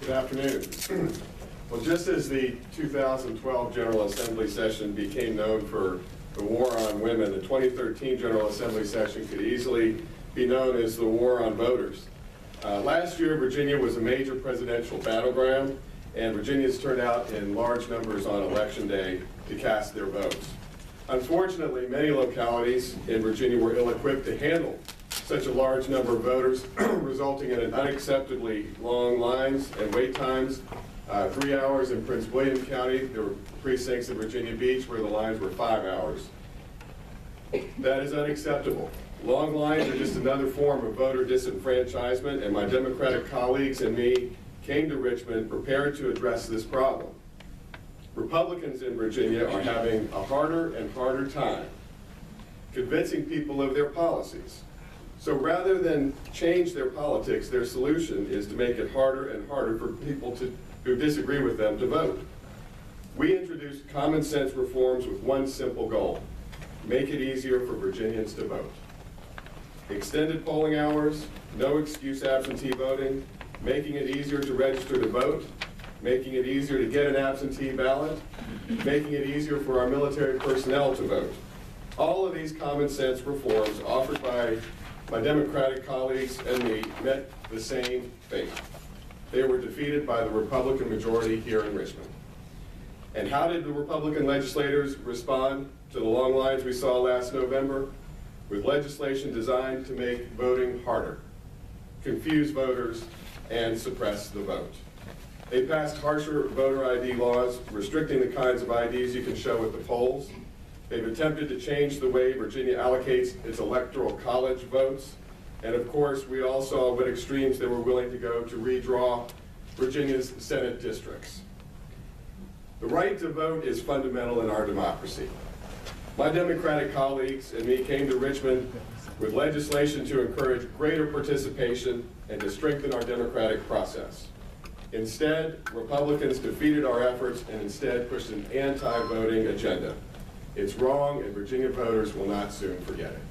Good afternoon. Well, just as the 2012 General Assembly session became known for the war on women, the 2013 General Assembly session could easily be known as the war on voters. Last year, Virginia was a major presidential battleground, and Virginians turned out in large numbers on Election Day to cast their votes. Unfortunately, many localities in Virginia were ill-equipped to handle such a large number of voters, resulting in unacceptably long lines and wait times. 3 hours in Prince William County. There were precincts in Virginia Beach where the lines were 5 hours. That is unacceptable. Long lines are just another form of voter disenfranchisement, and my Democratic colleagues and me came to Richmond prepared to address this problem. Republicans in Virginia are having a harder and harder time convincing people of their policies. So rather than change their politics, their solution is to make it harder and harder for people who disagree with them to vote. We introduced common sense reforms with one simple goal: make it easier for Virginians to vote. Extended polling hours, no excuse absentee voting, making it easier to register to vote, making it easier to get an absentee ballot, making it easier for our military personnel to vote. All of these common sense reforms offered by my Democratic colleagues and me met the same fate. They were defeated by the Republican majority here in Richmond. And how did the Republican legislators respond to the long lines we saw last November? With legislation designed to make voting harder, confuse voters, and suppress the vote. They passed harsher voter ID laws, restricting the kinds of IDs you can show at the polls. They've attempted to change the way Virginia allocates its electoral college votes. And of course, we all saw what extremes they were willing to go to redraw Virginia's Senate districts. The right to vote is fundamental in our democracy. My Democratic colleagues and me came to Richmond with legislation to encourage greater participation and to strengthen our democratic process. Instead, Republicans defeated our efforts and instead pushed an anti-voting agenda. It's wrong, and Virginia voters will not soon forget it.